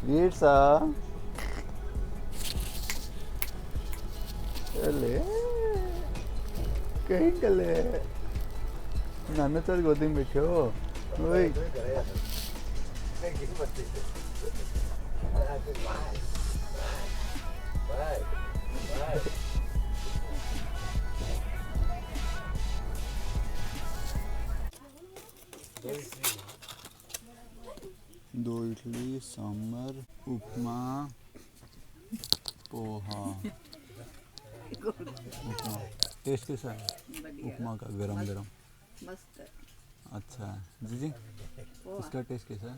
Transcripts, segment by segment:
ईट्सा चले कहीं कले नाना चल गोदी में बैठे हो ओए दो इडली सांभर उपमा पोहा उपमा टेस्ट कैसा है उपमा का गरम गरम मस्त है। अच्छा जी जी इसका टेस्ट कैसा है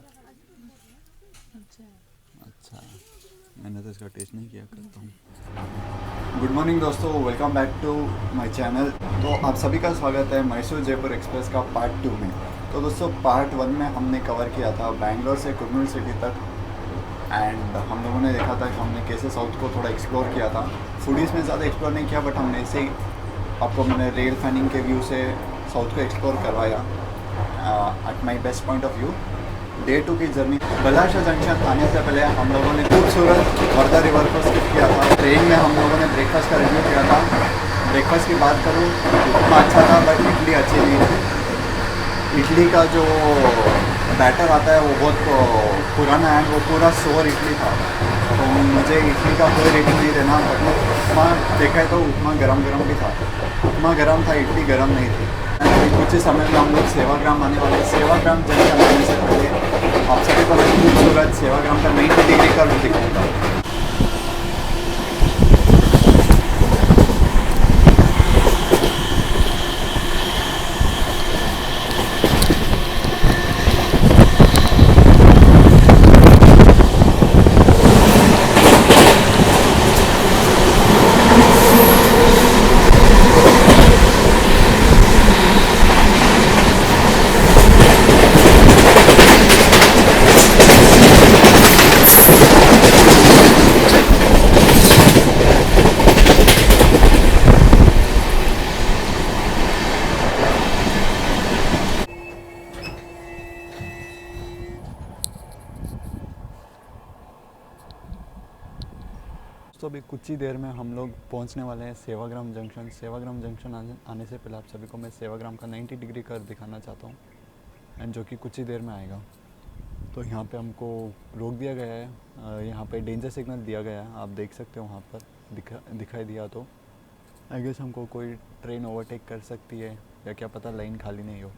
अच्छा मैंने तो इसका टेस्ट नहीं किया करता हूँ। गुड मॉर्निंग दोस्तों, welcome back to my channel. तो आप सभी का स्वागत है मैसूर जयपुर एक्सप्रेस का पार्ट 2 में। तो दोस्तों पार्ट 1 में हमने कवर किया था बैंगलोर से कुर्नूल सिटी तक एंड हम लोगों ने देखा था कि हमने कैसे साउथ को थोड़ा एक्सप्लोर किया था। फूडीज़ में ज़्यादा एक्सप्लोर नहीं किया बट हमने ऐसे ही आपको मैंने रेल फैनिंग के व्यू से साउथ को एक्सप्लोर करवाया at my best point of view. Day 2 की जर्नी बलाशा जंक्शन आने से पहले हम लोगों ने खूबसूरत वर्धा रिवर को स्किप किया था। ट्रेन में हम लोगों ने ब्रेकफास्ट का रिव्यू किया था। ब्रेकफास्ट की बात करूँ उतना अच्छा था बट इडली अच्छी नहीं थी। इडली का जो बैटर आता है वो बहुत पुराना है, वो पूरा सोर इडली था। तो मुझे इडली का कोई रेटिंग नहीं देना बट उपमा देखा है तो उपमा गरम गरम भी था। उपमा गरम था, इडली गरम नहीं थी। कुछ ही समय में हम लोग सेवाग्राम आने वाले। सेवाग्राम जंक्शन आने से पहले आप सभी को मैं खूबसूरत सेवाग्राम का 90 डिग्री का व्यू दिखाऊंगा। तो अभी कुछ ही देर में हम लोग पहुंचने वाले हैं सेवाग्राम जंक्शन। सेवाग्राम जंक्शन आने से पहले आप सभी को मैं सेवाग्राम का 90 डिग्री कर्व दिखाना चाहता हूं एंड जो कि कुछ ही देर में आएगा। तो यहाँ पे हमको रोक दिया गया है, यहाँ पे डेंजर सिग्नल दिया गया है, आप देख सकते हो वहाँ पर दिखाई दिया। तो आई गेस हमको कोई ट्रेन ओवरटेक कर सकती है या क्या पता लाइन खाली नहीं हो।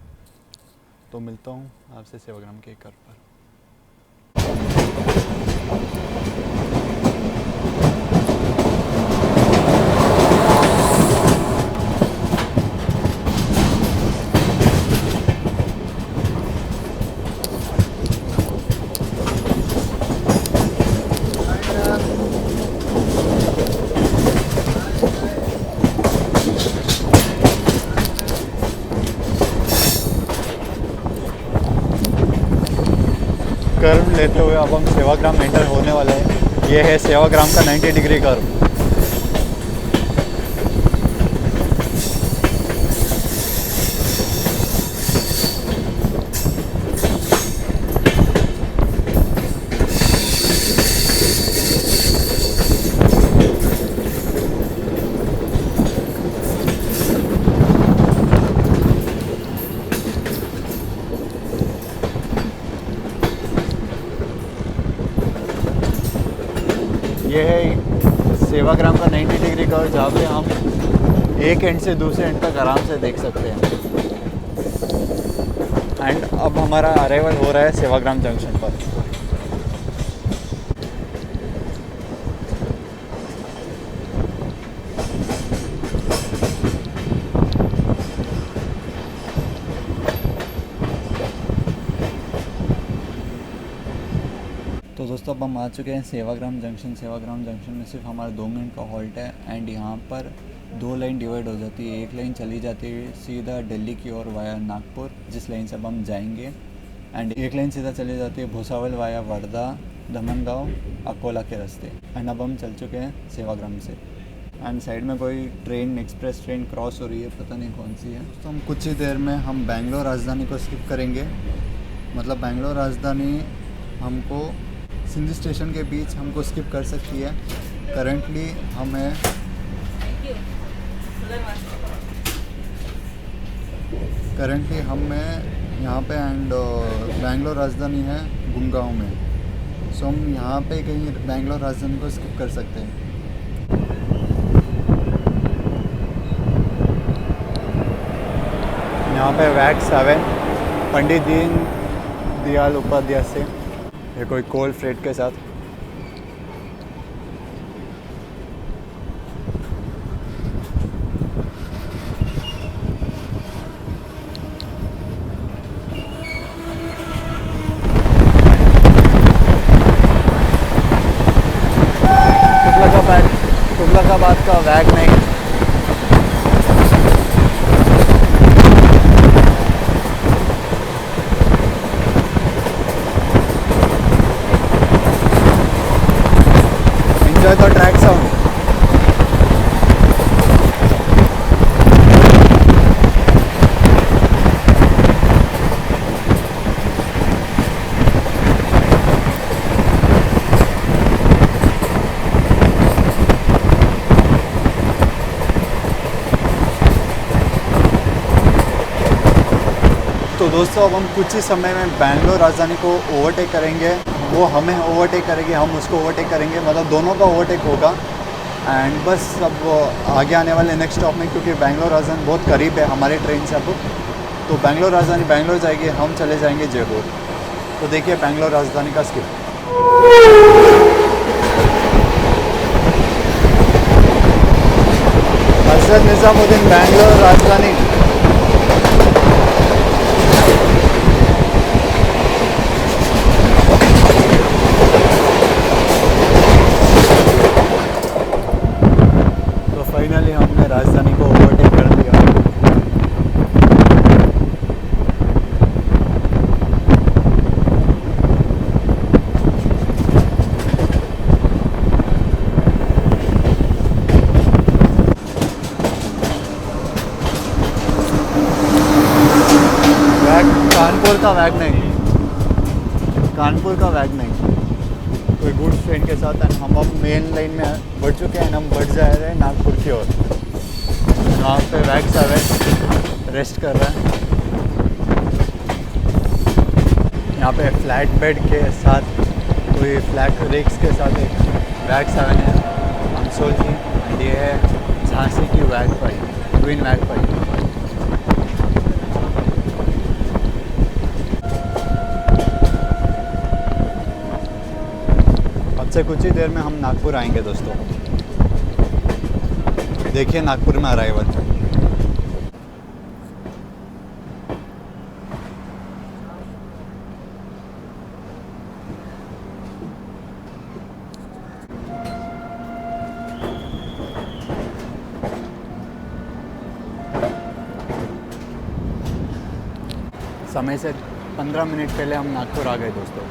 तो मिलता हूँ आपसे सेवाग्राम के कर्व पर। कर्व लेते हुए अब हम सेवाग्राम एंटर होने वाले हैं। ये है सेवाग्राम का 90 डिग्री कर्व। ये है सेवाग्राम का 90 डिग्री कर्व जहाँ पे हम एक एंड से दूसरे एंड तक आराम से देख सकते हैं। एंड अब हमारा अराइवल हो रहा है सेवाग्राम जंक्शन पर। तो दोस्तों अब हम आ चुके हैं सेवाग्राम जंक्शन। सेवाग्राम जंक्शन में सिर्फ हमारा 2 मिनट का हॉल्ट है एंड यहाँ पर 2 लाइन डिवाइड हो जाती है। एक लाइन चली जाती है सीधा दिल्ली की ओर वाया नागपुर, जिस लाइन से अब हम जाएंगे, एंड एक लाइन सीधा चली जाती है भुसावल वाया वर्धा, दमनगांव, अकोला के रास्ते। एंड अब हम चल चुके हैं सेवाग्राम से एंड साइड में कोई ट्रेन, एक्सप्रेस ट्रेन क्रॉस हो रही है, पता नहीं कौन सी है। तो हम कुछ ही देर में हम बेंगलोर राजधानी को स्किप करेंगे। मतलब बेंगलोर राजधानी हमको सिंधी स्टेशन के बीच हमको स्किप कर सकती है। करंटली हमें यहाँ पे एंड बैंगलोर राजधानी है गुड़गांव में। सो हम यहाँ पे कहीं बैंगलोर राजधानी को स्किप कर सकते हैं। यहाँ पे वैक 7 पंडित दीनदयाल उपाध्याय से ये कोई कोल्ड फ्रेट के साथ। तुगलकाबाद का वैग नहीं, enjoy the track sound. तो दोस्तों अब हम कुछ ही समय में बैंगलोर राजधानी को ओवरटेक करेंगे। वो हमें ओवरटेक करेगी, हम उसको ओवरटेक करेंगे, मतलब दोनों का ओवरटेक होगा। एंड बस अब आगे आने वाले नेक्स्ट स्टॉप में, क्योंकि बैंगलोर राजधानी बहुत करीब है हमारे ट्रेन से अब, तो बैंगलोर राजधानी बैंगलोर जाएगी, हम चले जाएंगे जयपुर। तो देखिए बैंगलोर राजधानी का स्किप। हज़रत निज़ामुद्दीन बैंगलोर राजधानी। फाइनली हमने राजधानी को ओवरटेक कर लिया। वैग कानपुर का वैग नहीं, कानपुर का वैग नहीं, कोई गुड्स ट्रेन के साथ। एंड हम अब मेन लाइन में बढ़ चुके हैं, हम बढ़ जा रहे हैं नागपुर की ओर। वहाँ पे वैग 7 रेस्ट कर रहा है। यहाँ पे फ्लैट बेड के साथ कोई फ्लैट रिक्स के साथ एक वैग 7 है अंसोल की। एंड ये है झांसी की वैग पाई, ट्विन वैग पाई। से कुछ ही देर में हम नागपुर आएंगे दोस्तों। देखिए नागपुर में अराइवल। समय से 15 मिनट पहले हम नागपुर आ गए दोस्तों।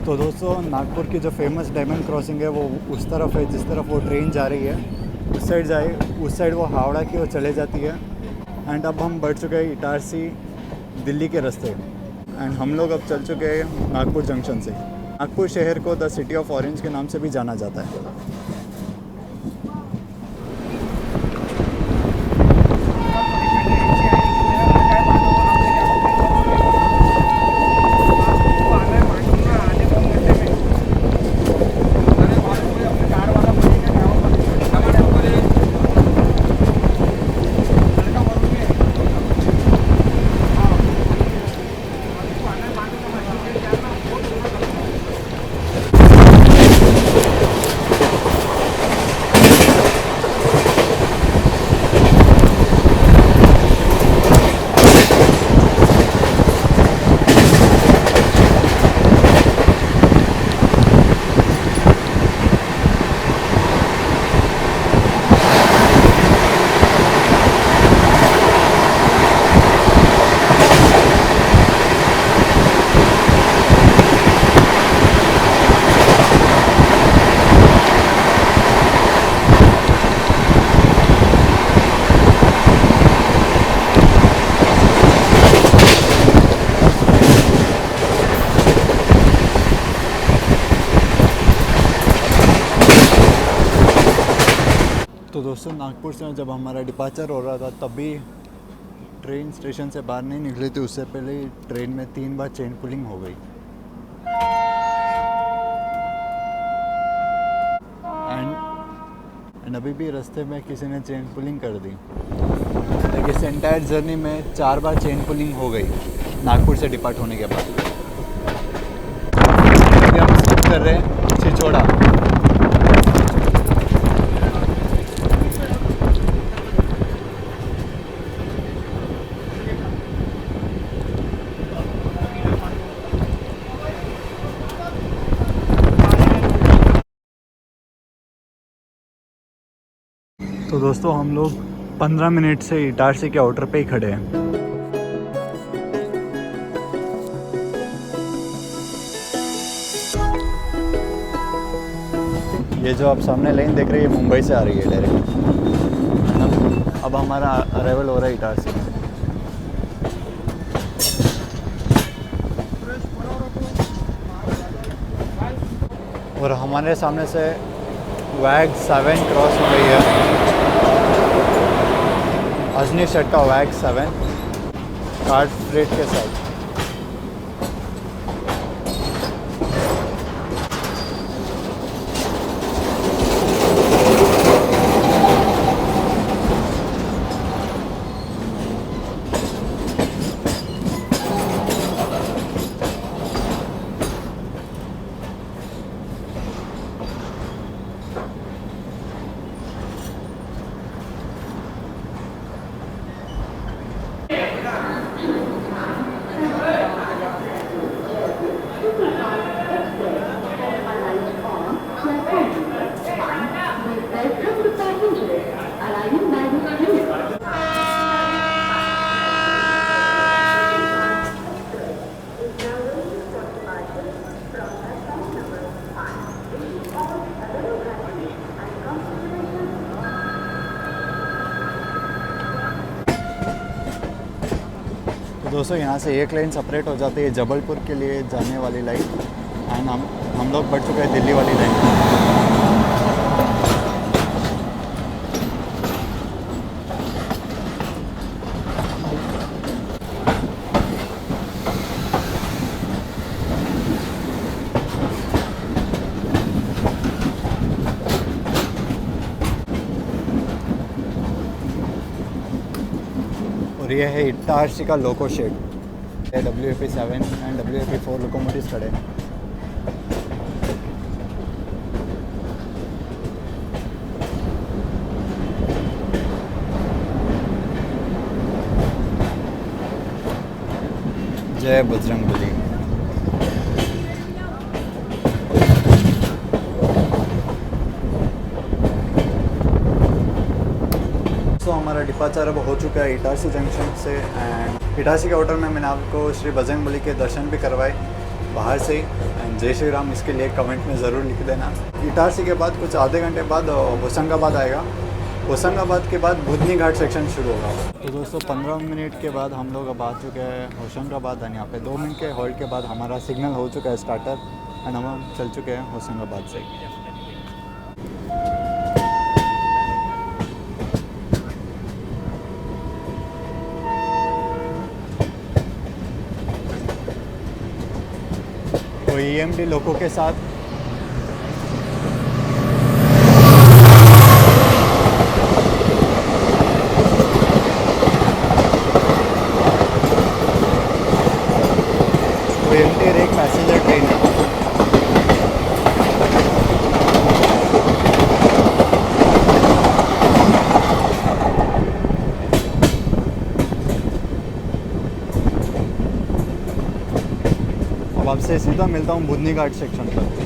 तो दोस्तों नागपुर की जो फेमस डायमंड क्रॉसिंग है वो उस तरफ है जिस तरफ वो ट्रेन जा रही है। उस साइड वो हावड़ा की ओर चले जाती है। एंड अब हम बढ़ चुके हैं इटारसी दिल्ली के रास्ते। एंड हम लोग अब चल चुके हैं नागपुर जंक्शन से। नागपुर शहर को द सिटी ऑफ ऑरेंज के नाम से भी जाना जाता है। तो दोस्तों नागपुर से जब हमारा डिपार्चर हो रहा था तब भी ट्रेन स्टेशन से बाहर नहीं निकली थी, उससे पहले ही ट्रेन में 3 बार चेन पुलिंग हो गई। एंड अभी भी रास्ते में किसी ने चेन पुलिंग कर दी। लाइक इस एंटायर जर्नी में 4 बार चेन पुलिंग हो गई नागपुर से डिपार्ट होने के बाद। अभी हम स्किप कर रहे हैं छिचोड़ा। तो दोस्तों हम लोग 15 मिनट से इटारसी के आउटर पे ही खड़े हैं। ये जो आप सामने लाइन देख रहे हैं मुंबई से आ रही है डायरेक्ट। अब हमारा अराइवल हो रहा है इटारसी में। और हमारे सामने से वैग 7 क्रॉस हो गई है। अजनी शेट का वैग 7 कार्ड फ्रेट के साथ। दोस्तों यहाँ से एक लाइन सेपरेट हो जाती है जबलपुर के लिए जाने वाली लाइन। एंड हम लोग बढ़ चुके हैं दिल्ली वाली लाइन। और ये है इटारसी का loco shed. WAP7 and WAP4 locomotives खड़े हैं। जय बजरंगबली। तो हमारा डिपार्चर अब हो चुका है इटारसी जंक्शन से। एंड इटारसी के होटल में मैंने आपको श्री बजरंगबली के दर्शन भी करवाए बाहर से ही। एंड जय श्री राम इसके लिए कमेंट में ज़रूर लिख देना। इटारसी के बाद कुछ आधे घंटे बाद होशंगाबाद आएगा। होशंगाबाद के बाद बुधनी घाट सेक्शन शुरू होगा। तो दोस्तों 15 मिनट के बाद हम लोग अब आ चुके हैं होशंगाबाद। एंड यहाँ पे 2 मिनट के हॉल्ट के बाद हमारा सिग्नल हो चुका है स्टार्टर। एंड हम चल चुके हैं होशंगाबाद से। तो EMD लोगों के साथ एक पैसेंजर ट्रेन है। अब आपसे सीधा मिलता हूँ बुधनी घाट सेक्शन पर।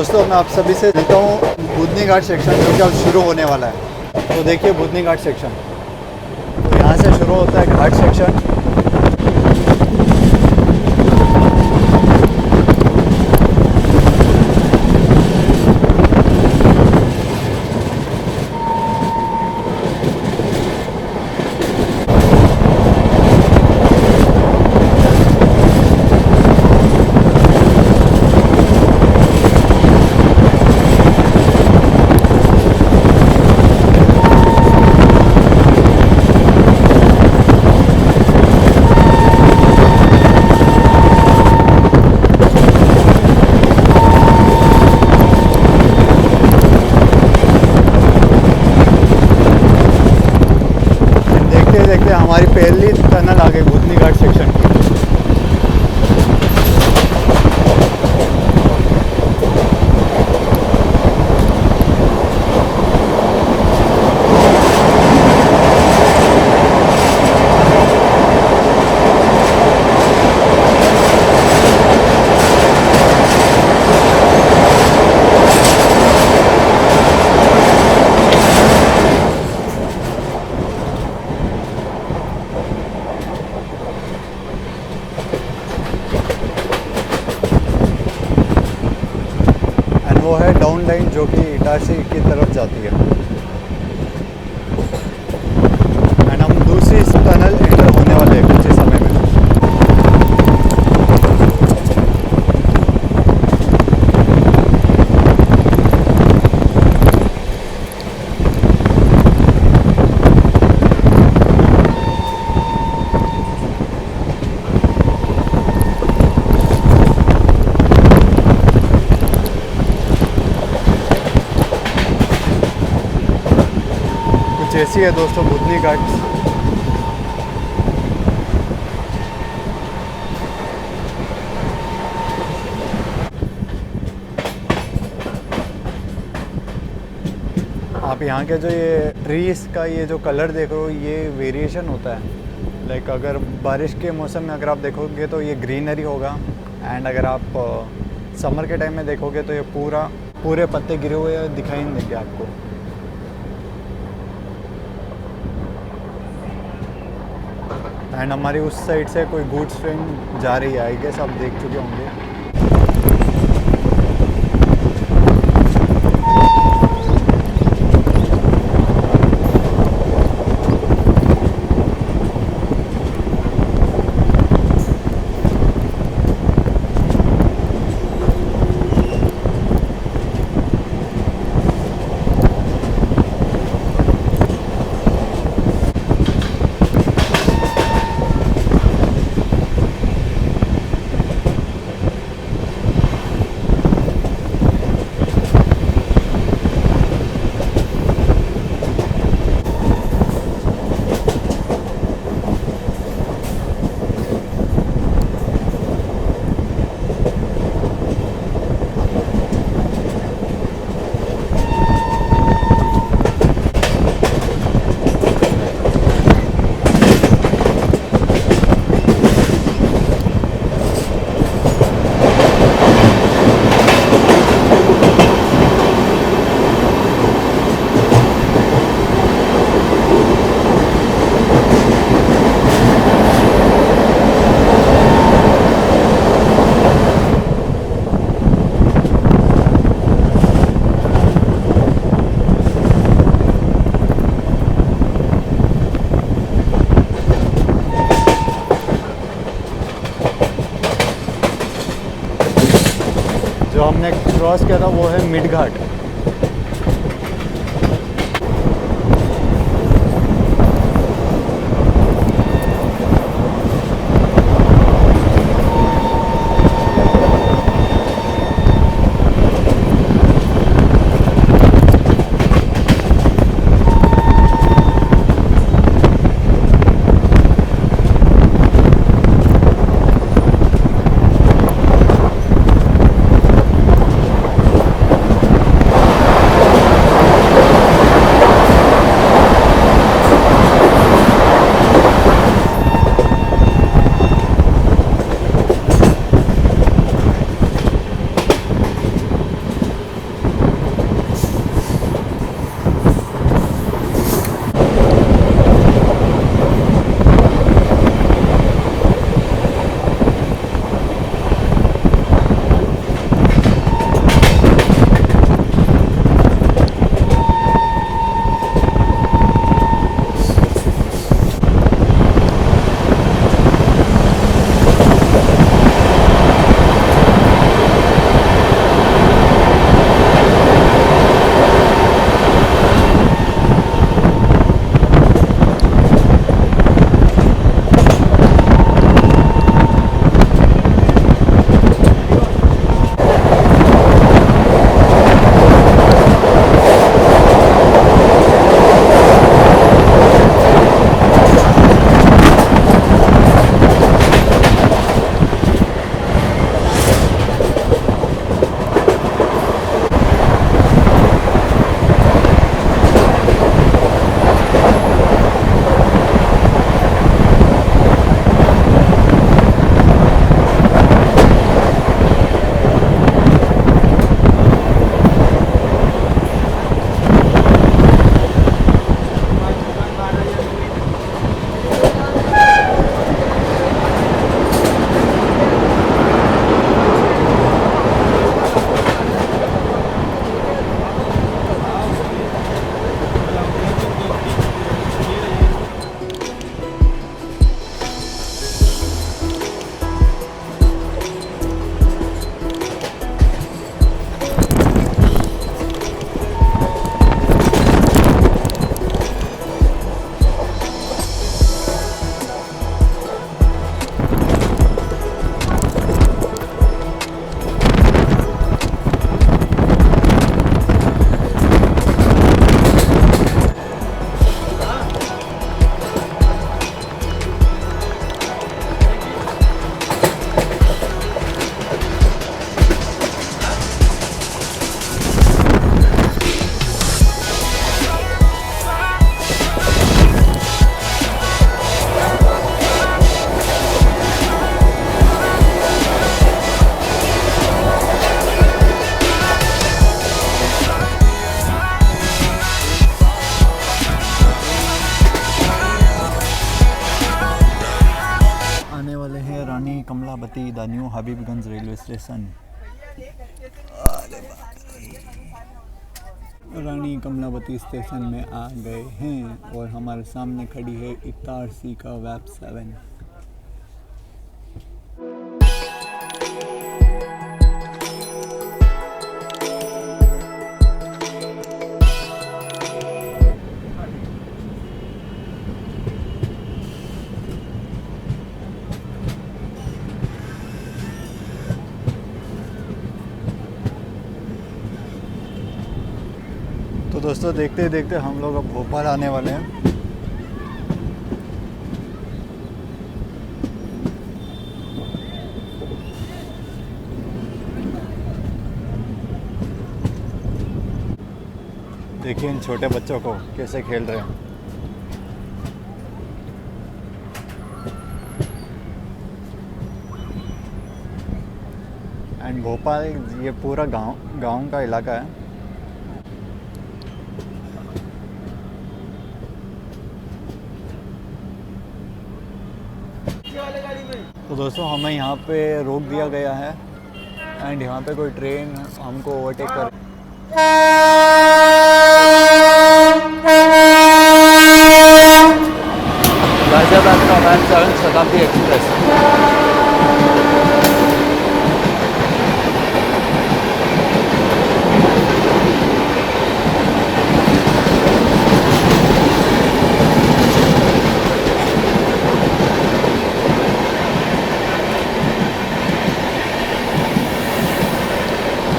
दोस्तों मैं आप सभी से मिलता हूँ बुधनी घाट सेक्शन जो कि अब शुरू होने वाला है। तो देखिए बुधनी घाट सेक्शन, तो यहाँ से शुरू होता है घाट सेक्शन। देखते हमारी पहली टनल आ गई बुधनी घाट सेक्शन की। वो है डाउन लाइन जो कि इटारसी की तरफ जाती है। एंड हम दूसरी टनल एंटर होने वाले हैं कुछ ही समय में। ऐसी है दोस्तों बुधनी घाट। आप यहाँ के जो ये ट्रीज का ये जो कलर देख रहे हो, ये वेरिएशन होता है। लाइक अगर बारिश के मौसम में अगर आप देखोगे तो ये ग्रीनरी होगा, एंड अगर आप समर के टाइम में देखोगे तो ये पूरे पत्ते गिरे हुए दिखाई नहीं देंगे आपको। एंड हमारी उस साइड से कोई गुड्स ट्रेन जा रही है, आई गेस आप देख चुके होंगे। जो हमने क्रॉस किया था वो है Midghat. Kamalapati the new Habibganj railway station. Rani Kamalapati station में आ गए हैं और हमारे सामने खड़ी है इतारसी का वेब 7। तो दोस्तों देखते देखते हम लोग अब भोपाल आने वाले हैं। देखिए इन छोटे बच्चों को कैसे खेल रहे हैं। एंड भोपाल ये पूरा गांव का इलाका है। तो दोस्तों हमें यहाँ पे रोक दिया गया है एंड यहाँ पे कोई ट्रेन हमको ओवरटेक कर गाजियाबाद का मैच 7 शताब्दी एक्सप्रेस।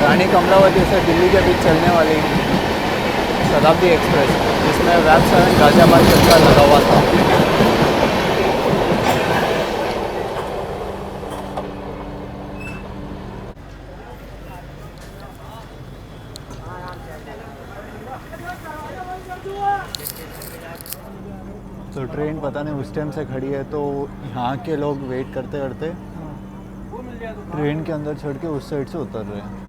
रानी कमलावती से दिल्ली के बीच चलने वाली शताब्दी एक्सप्रेस, जिसमें वेब 7 गाजियाबाद तक का लगा हुआ था। तो ट्रेन पता नहीं उस टाइम से खड़ी है, तो यहाँ के लोग वेट करते करते ट्रेन के अंदर चढ़ के उस साइड से उतर रहे हैं।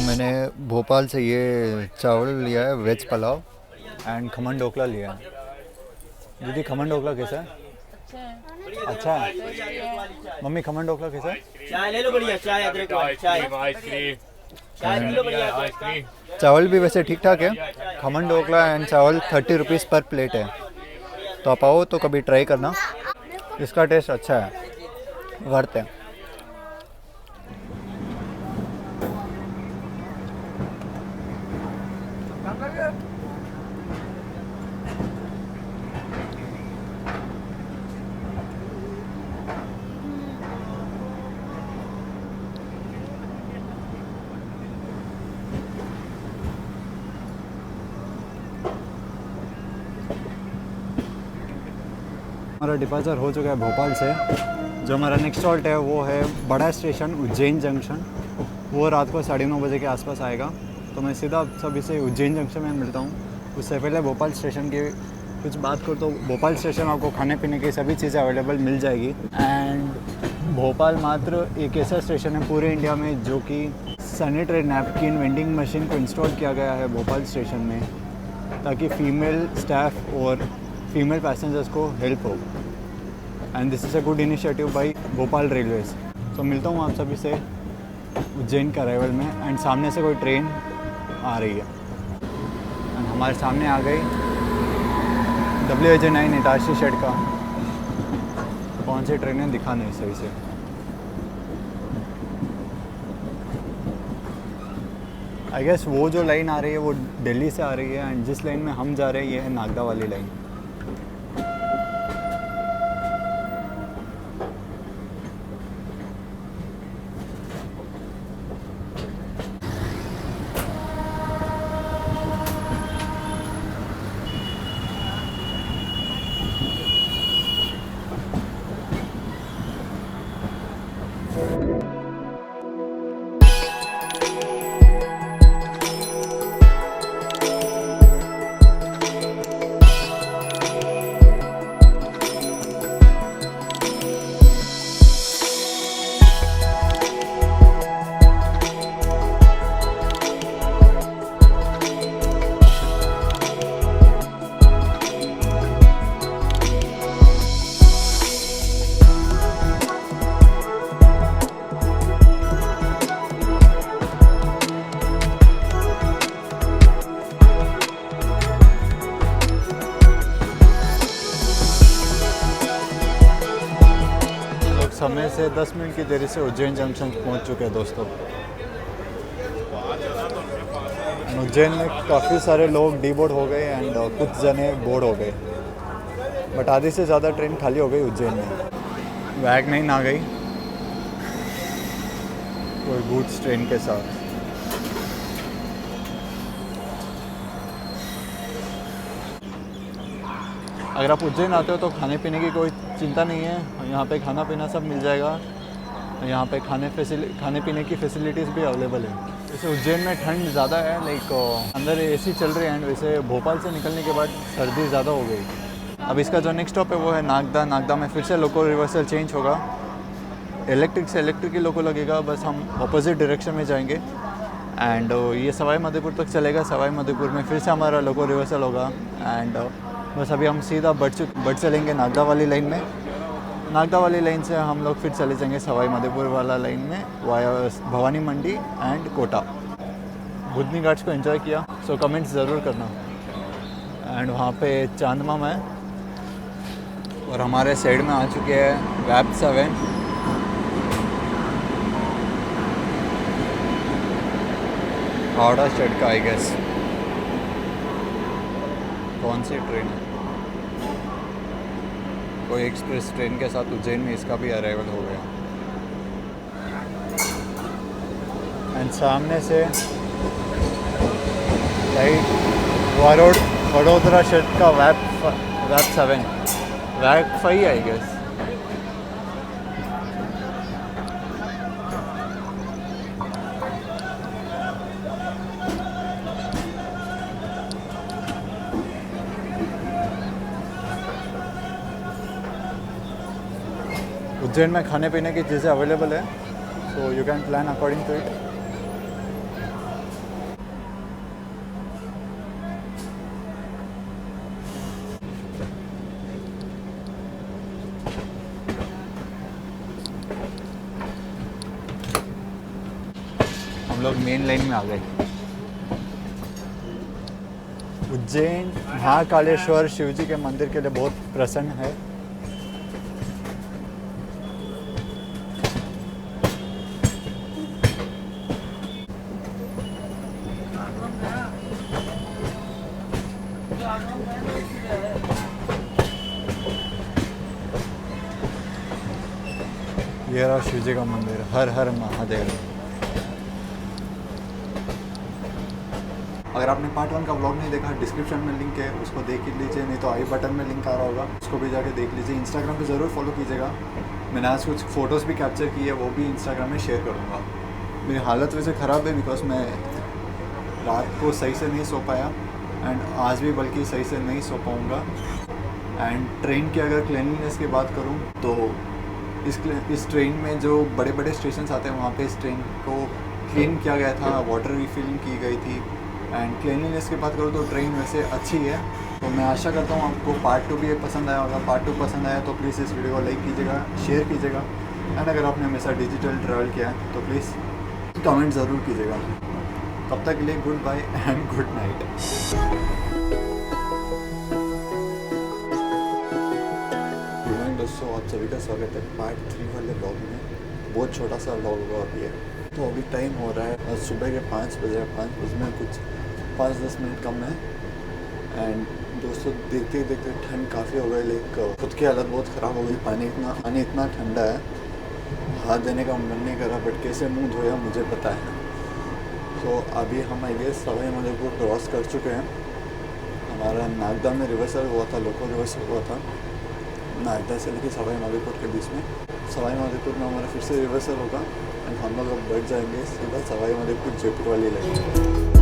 मैंने भोपाल से ये चावल लिया है, वेज पुलाव एंड खमन ढोकला लिया है। दीदी खमन ढोकला कैसा है? अच्छा है। मम्मी खमन ढोकला कैसा है? चाय ले लो बढ़िया, चाय अदरक वाली चाय, आइसक्रीम, चाय पी लो बढ़िया, आइसक्रीम। चावल भी वैसे ठीक ठाक है। खमन ढोकला एंड चावल 30 रुपीज़ पर प्लेट है। तो आप आओ तो कभी ट्राई करना, इसका टेस्ट अच्छा है, वर्थ है। हमारा डिपार्चर हो चुका है भोपाल से। जो हमारा नेक्स्ट हॉल्ट है वो है बड़ा स्टेशन उज्जैन जंक्शन। वो रात को 9:30 बजे के आसपास आएगा। तो मैं सीधा सभी से उज्जैन जंक्शन में मिलता हूँ। उससे पहले भोपाल स्टेशन की कुछ बात करूँ तो भोपाल स्टेशन आपको खाने पीने की सभी चीज़ें अवेलेबल मिल जाएगी। एंड भोपाल मात्र एक ऐसा स्टेशन है पूरे इंडिया में जो कि सैनिटरी नैपकिन वेंडिंग मशीन को इंस्टॉल किया गया है भोपाल स्टेशन में। ताकि फ़ीमेल स्टाफ और फीमेल पैसेंजर्स को हेल्प हो। And this is a good initiative by Bhopal Railways. तो मिलता हूँ आप सभी से उज्जैन के अराइवल में। एंड सामने से कोई ट्रेन आ रही है एंड हमारे सामने आ गई WJ9 इटारसी शेड का। कौन सी ट्रेन है दिखा नहीं सही से। आई गेस वो जो लाइन आ रही है वो दिल्ली से आ रही है एंड जिस लाइन में हम जा रहे हैं ये है नागदा वाली लाइन। समय से 10 मिनट की देरी से उज्जैन जंक्शन पहुंच चुके हैं दोस्तों। उज्जैन में काफ़ी सारे लोग डीबोर्ड हो गए एंड कुछ जने बोर्ड हो गए, बट आधी से ज़्यादा ट्रेन खाली हो गई उज्जैन में। वैगनाइन आ गई कोई गुड्स ट्रेन के साथ। अगर आप उज्जैन आते हो तो खाने पीने की कोई चिंता नहीं है, यहाँ पे खाना पीना सब मिल जाएगा। यहाँ पे खाने पीने की फैसिलिटीज़ भी अवेलेबल है। जैसे उज्जैन में ठंड ज़्यादा है, लाइक अंदर AC चल रही है एंड वैसे भोपाल से निकलने के बाद सर्दी ज़्यादा हो गई। अब इसका जो नेक्स्ट स्टॉप है वो है नागदा। नागदा में फिर से लोको रिवर्सल चेंज होगा, इलेक्ट्रिक से इलेक्ट्रिक ही लोको लगेगा, बस हम अपोजिट डायरेक्शन में जाएंगे एंड ये सवाई माधोपुर तक चलेगा। सवाई माधोपुर में फिर से हमारा लोको रिवर्सल होगा एंड बस अभी हम सीधा बढ़ चलेंगे नागदा वाली लाइन में। नागदा वाली लाइन से हम लोग फिर चले जाएंगे सवाई माधोपुर वाला लाइन में वाया भवानी मंडी एंड कोटा। बुधनी घाट्स को एंजॉय किया, सो कमेंट्स ज़रूर करना। एंड वहाँ पे चांदमा है और हमारे साइड में आ चुके हैं वैप 7। हावड़ा स्टेट का आई गेस। कौन सी ट्रेन है? कोई एक्सप्रेस ट्रेन के साथ उज्जैन में इसका भी अराइवल हो गया। एंड सामने से राइट वडोदरा शेड का वैप 7, वैप 5 आई गेस। उज्जैन में खाने पीने की चीज़ें अवेलेबल है, so you can plan according to it. हम लोग मेन लाइन में आ गए। उज्जैन महाकालेश्वर शिवजी के मंदिर के लिए बहुत प्रसन्न है। ये रहा शिवजी का मंदिर। हर हर महादेव। अगर आपने पार्ट 1 का व्लॉग नहीं देखा, डिस्क्रिप्शन में लिंक है, उसको देख लीजिए, नहीं तो आई बटन में लिंक आ रहा होगा, उसको भी जाके देख लीजिए। इंस्टाग्राम पे ज़रूर फॉलो कीजिएगा। मैंने आज कुछ फ़ोटोज़ भी कैप्चर की है, वो भी इंस्टाग्राम में शेयर करूँगा। मेरी हालत वैसे ख़राब है बिकॉज मैं रात को सही से नहीं सो पाया एंड आज भी बल्कि सही से नहीं सो पाऊँगा। एंड ट्रेन की अगर क्लीनलीनेस की बात करूँ तो इस ट्रेन में जो बड़े बड़े स्टेशन आते हैं वहाँ पे इस ट्रेन को क्लीन किया गया था, वाटर रिफिलिंग की गई थी एंड क्लीनलीनेस की बात करूँ तो ट्रेन वैसे अच्छी है। तो मैं आशा करता हूँ आपको पार्ट 2 भी पसंद आया होगा। पार्ट 2 पसंद आया तो प्लीज़ इस वीडियो को लाइक कीजिएगा, शेयर कीजिएगा एंड अगर आपने हमेशा डिजिटल ट्रैवल किया है तो प्लीज़ कमेंट ज़रूर कीजिएगा। तब तक के लिए goodbye and good night. दोस्तों आप सभी का स्वागत है पार्ट 3 वाले ब्लॉग में। बहुत छोटा सा ब्लॉग होगा अभी है। तो अभी टाइम हो रहा है सुबह के 5 बजे, 5 बजे में कुछ 5-10 मिनट कम है। एंड दोस्तों देखते देखते ठंड काफ़ी हो गई, लाइक खुद की हालत बहुत ख़राब हो गई। पानी इतना ठंडा है, हाथ देने का मन नहीं करा, बट कैसे मुंह धोया मुझे पता है। तो अभी हम I guess Sawai Madhopur cross कर चुके हैं। हमारा नागदा में रिवर्सल हुआ था, लोकल रिवर्सल हुआ था नागदा से लेकर सवाई माधोपुर के बीच में। सवाई माधोपुर में हमारा फिर से रिवर्सल होगा एंड हम लोग अब बढ़ जाएंगे सीधा सवाई माधोपुर जयपुर वाली लाइन।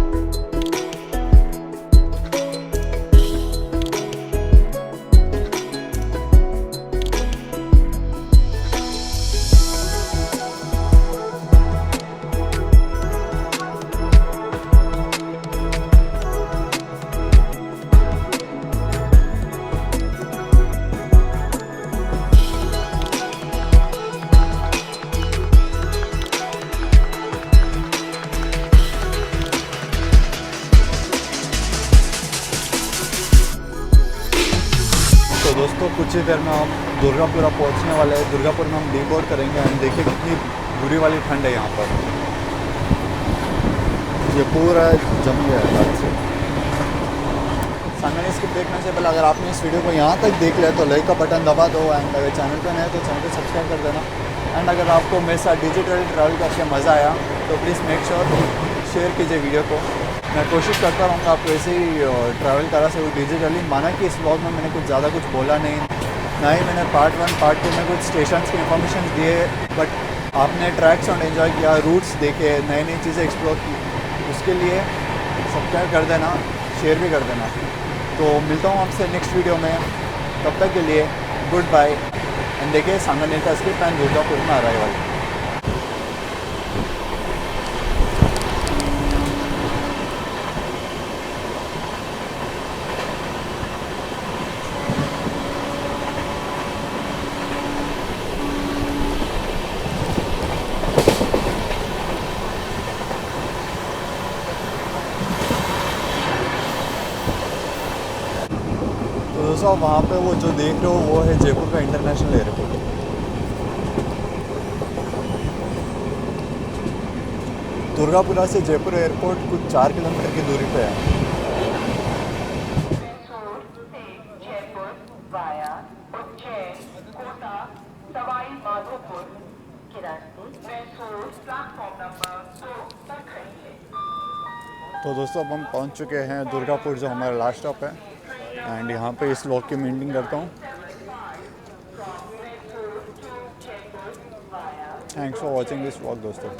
तो दोस्तों कुछ ही देर में हम दुर्गापुरा पहुंचने वाले हैं। दुर्गापुर में हम डीबोर्ड करेंगे एंड देखिए कितनी बुरी वाली ठंड है यहाँ पर। ये पूरा जम गया है रात से। सामने इसको देखने से पहले अगर आपने इस वीडियो को यहाँ तक देख लिया तो लाइक का बटन दबा दो एंड अगर चैनल पर नए हैं तो चैनल को सब्सक्राइब कर देना। एंड अगर आपको मेरे साथ डिजिटल ट्रैवल करके मज़ा आया तो प्लीज़ मेक श्योर शेयर कीजिए वीडियो को। मैं कोशिश करता रहूँगा आपको ऐसे ही ट्रैवल करा सकूँ डिजिटली। माना कि इस व्लॉग में मैंने कुछ ज़्यादा कुछ बोला नहीं, ना ही मैंने पार्ट 1 पार्ट 2 में कुछ स्टेशन की इन्फॉर्मेशन दिए, बट आपने ट्रैक्स और एंजॉय किया, रूट्स देखे, नई नई चीज़ें एक्सप्लोर की। उसके लिए सब्सक्राइब कर देना, शेयर भी कर देना। तो मिलता हूँ आपसे नेक्स्ट वीडियो में, तब तक के लिए गुड बाय। एंड देखिए सांगानेर का स्क्रिप्ट एंड दुर्गापुर में अराइवल। तो दोस्तों वहाँ पे वो जो देख रहे हो वो है जयपुर का इंटरनेशनल एयरपोर्ट। दुर्गापुरा से जयपुर एयरपोर्ट कुछ 4 किलोमीटर की दूरी पे है। तो दोस्तों अब हम पहुंच चुके हैं दुर्गापुर, जो हमारा लास्ट स्टॉप है। एंड यहाँ पे इस व्लॉग की एंडिंग करता हूँ। Thanks for watching this vlog दोस्तों।